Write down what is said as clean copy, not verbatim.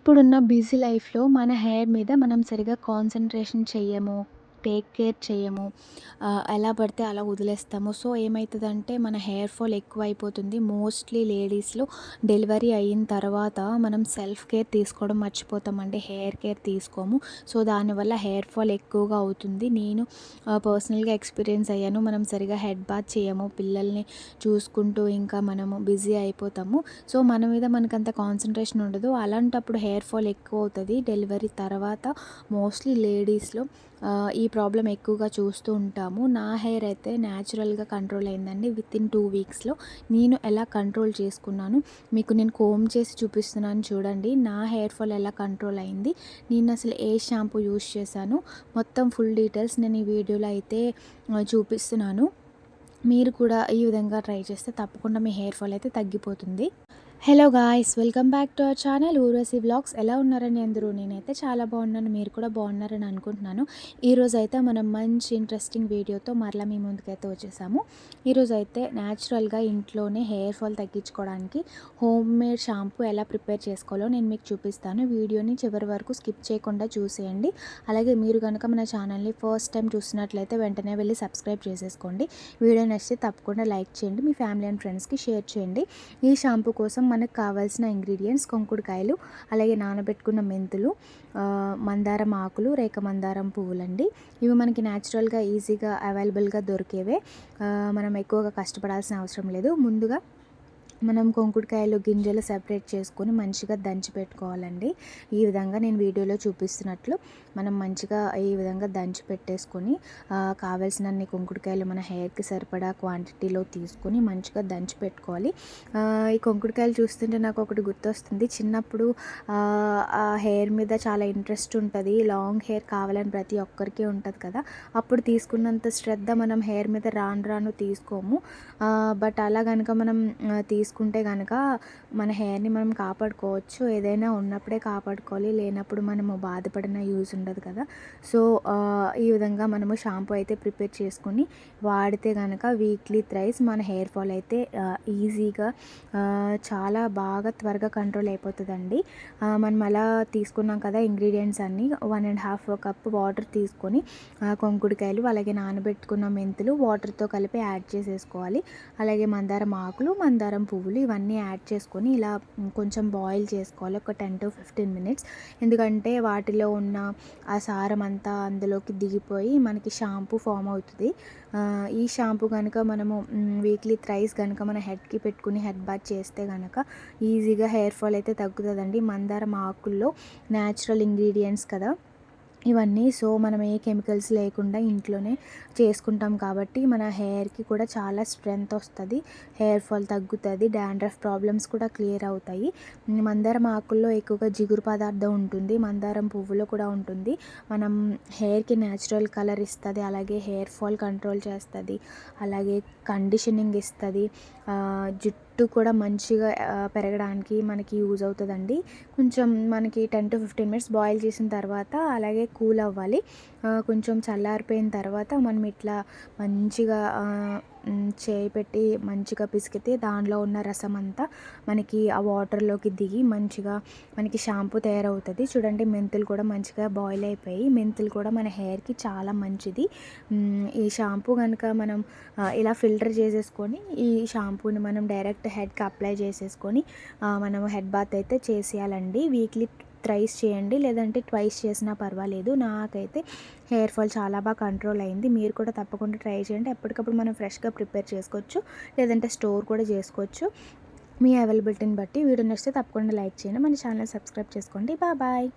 ఇప్పుడున్న బిజీ లైఫ్‌లో మన హెయిర్ మీద మనం సరిగ్గా కాన్సంట్రేషన్ చెయ్యము. టేక్ కేర్ చెయ్యము. ఎలా పడితే అలా వదిలేస్తాము. సో, ఏమైతదంటే మన హెయిర్ ఫాల్ ఎక్కువైపోతుంది. మోస్ట్‌లీ లేడీస్‌లో డెలివరీ అయిన తర్వాత మనం సెల్ఫ్ కేర్ తీసుకోవడం మర్చిపోతామండి. హెయిర్ కేర్ తీసుకోము. సో, దానివల్ల హెయిర్ ఫాల్ ఎక్కువగా అవుతుంది. నేను పర్సనల్‌గా ఎక్స్‌పీరియన్స్ అయ్యాను. మనం సరిగ్గా హెడ్ బాత్ చేయము. పిల్లల్ని చూసుకుంటూ ఇంకా మనము బిజీ అయిపోతాము. సో, మన మీద మనకంత కాన్సంట్రేషన్ ఉండదు. అలాంటప్పుడు హెయిర్ ఫాల్ ఎక్కువవుతది. డెలివరీ తర్వాత మోస్ట్‌లీ లేడీస్‌లో ఈ ప్రాబ్లమ్ ఎక్కువగా చూస్తూ ఉంటాము. నా హెయిర్ అయితే న్యాచురల్‌గా కంట్రోల్ అయిందండి. వితిన్ 2 వీక్స్‌లో నేను ఎలా కంట్రోల్ చేసుకున్నాను, మీకు నేను కోంబ్ చేసి చూపిస్తున్నాను చూడండి. నా హెయిర్ ఫాల్ ఎలా కంట్రోల్ అయింది, నేను అసలు ఏ షాంపూ యూజ్ చేశాను, మొత్తం ఫుల్ డీటెయిల్స్ నేను ఈ వీడియోలో అయితే చూపిస్తున్నాను. మీరు కూడా ఈ విధంగా ట్రై చేస్తే తప్పకుండా మీ హెయిర్ ఫాల్ అయితే తగ్గిపోతుంది. Hello guys, welcome back to our channel Urvashi vlogs. ఎలా ఉన్నారండి అందరూ? నేనైతే చాలా బాగున్నాను. మీరు కూడా బాగున్నారని అనుకుంటున్నాను. ఈరోజు అయితే మనం మంచి ఇంట్రెస్టింగ్ వీడియోతో మరలా మీ ముందుకైతే వచ్చేసాము. ఈరోజు అయితే న్యాచురల్గా ఇంట్లోనే హెయిర్ ఫాల్ తగ్గించుకోవడానికి హోమ్ మేడ్ షాంపూ ఎలా ప్రిపేర్ చేసుకోవాలో నేను మీకు చూపిస్తాను. వీడియోని చివరి వరకు స్కిప్ చేయకుండా చూసేయండి. అలాగే మీరు కనుక మన ఛానల్ని ఫస్ట్ టైం చూసినట్లయితే వెంటనే వెళ్ళి సబ్స్క్రైబ్ చేసేసుకోండి. వీడియో నచ్చితే తప్పకుండా లైక్ చేయండి, మీ ఫ్యామిలీ అండ్ ఫ్రెండ్స్కి షేర్ చేయండి. ఈ షాంపూ కోసం మనకు కావాల్సిన ఇంగ్రీడియంట్స్ కుంకుడుకాయలు, అలాగే నానబెట్టుకున్న మెంతులు, మందారం ఆకులు, రేఖ మందారం పువ్వులండి. ఇవి మనకి న్యాచురల్గా ఈజీగా అవైలబుల్గా దొరికేవే. మనం ఎక్కువగా కష్టపడాల్సిన అవసరం లేదు. ముందుగా మనం కుంకుడుకాయలు గింజలు సెపరేట్ చేసుకొని మంచిగా దంచి పెట్టుకోవాలండి. ఈ విధంగా నేను వీడియోలో చూపిస్తున్నట్లు మనం మంచిగా ఈ విధంగా దంచి పెట్టేసుకొని కావాల్సినన్ని కుంకుడుకాయలు మన హెయిర్కి సరిపడా క్వాంటిటీలో తీసుకొని మంచిగా దంచి పెట్టుకోవాలి. ఈ కుంకుడుకాయలు చూస్తుంటే నాకు ఒకటి గుర్తొస్తుంది. చిన్నప్పుడు ఆ హెయిర్ మీద చాలా ఇంట్రెస్ట్ ఉంటుంది. లాంగ్ హెయిర్ కావాలని ప్రతి ఒక్కరికి ఉంటుంది కదా. అప్పుడు తీసుకున్నంత శ్రద్ధ మనం హెయిర్ మీద రాను రాను తీసుకోము. బట్ అలా కనుక మనం తీసుకుంటే కనుక మన హెయిర్ని మనం కాపాడుకోవచ్చు. ఏదైనా ఉన్నప్పుడే కాపాడుకోవాలి, లేనప్పుడు మనము బాధపడిన యూజ్ ఉండదు కదా. సో ఈ విధంగా మనము షాంపూ అయితే ప్రిపేర్ చేసుకొని వాడితే కనుక వీక్లీ థ్రైస్ మన హెయిర్ ఫాల్ అయితే ఈజీగా చాలా బాగా త్వరగా కంట్రోల్ అయిపోతుందండి. మనం అలా తీసుకున్నాం కదా ఇంగ్రీడియంట్స్ అన్నీ 1.5 కప్ వాటర్ తీసుకొని కొంకుడికాయలు, అలాగే నానబెట్టుకున్న మెంతులు వాటర్తో కలిపి యాడ్ చేసేసుకోవాలి. అలాగే మందారం ఆకులు, మందారం పువ్వులు ఇవన్నీ యాడ్ చేసుకొని ఇలా కొంచెం బాయిల్ చేసుకోవాలి ఒక 10 to 15 మినిట్స్. ఎందుకంటే వాటిలో ఉన్న ఆ సారం అంతా అందులోకి దిగిపోయి మనకి షాంపూ ఫామ్ అవుతుంది. ఈ షాంపూ కనుక మనము వీక్లీ థ్రైస్ కనుక మన హెడ్కి పెట్టుకుని హెడ్ బాత్ చేస్తే కనుక ఈజీగా హెయిర్ ఫాల్ అయితే తగ్గుతుందండి. మందారం ఆకుల్లో న్యాచురల్ ఇంగ్రీడియంట్స్ కదా ఇవన్నీ. సో మనం ఏ కెమికల్స్ లేకుండా ఇంట్లోనే చేసుకుంటాం కాబట్టి మన హెయిర్కి కూడా చాలా స్ట్రెంగ్త్ వస్తుంది, హెయిర్ ఫాల్ తగ్గుతుంది, డాండ్రఫ్ ప్రాబ్లమ్స్ కూడా క్లియర్ అవుతాయి. మందారం ఆకుల్లో ఎక్కువగా జిగురు పదార్థం ఉంటుంది, మందారం పువ్వులో కూడా ఉంటుంది. మనం హెయిర్కి న్యాచురల్ కలర్ ఇస్తుంది, అలాగే హెయిర్ ఫాల్ కంట్రోల్ చేస్తుంది, అలాగే కండిషనింగ్ ఇస్తుంది. జుట్టు కూడా మంచిగా పెరగడానికి మనకి యూజ్ అవుతుందండి. కొంచెం మనకి 10 to 15 మినిట్స్ బాయిల్ చేసిన తర్వాత అలాగే కూల్ అవ్వాలి. కొంచెం చల్లారిపోయిన తర్వాత మనం ఇట్లా మంచిగా చేయి పెట్టి మంచిగా పిసికితే దానిలో ఉన్న రసం అంతా మనకి ఆ వాటర్లోకి దిగి మంచిగా మనకి షాంపూ తయారవుతుంది. చూడండి మెంతులు కూడా మంచిగా బాయిల్ అయిపోయి, మెంతులు కూడా మన హెయిర్కి చాలా మంచిది. ఈ షాంపూ కనుక మనం ఇలా ఫిల్టర్ చేసేసుకొని ఈ షాంపూని మనం డైరెక్ట్ హెడ్కి అప్లై చేసేసుకొని మనం హెడ్ బాత్ అయితే చేసేయాలండి. వీక్లీ థ్రైస్ చేయండి, లేదంటే ట్వైస్ చేసినా పర్వాలేదు. నాకైతే హెయిర్ ఫాల్ చాలా బాగా కంట్రోల్ అయింది. మీరు కూడా తప్పకుండా ట్రై చేయండి. ఎప్పటికప్పుడు మనం ఫ్రెష్గా ప్రిపేర్ చేసుకోవచ్చు, లేదంటే స్టోర్ కూడా చేసుకోవచ్చు మీ అవైలబిలిటీని బట్టి. వీడియో నచ్చితే తప్పకుండా లైక్ చేయండి, మన ఛానల్ సబ్స్క్రైబ్ చేసుకోండి. బాయ్.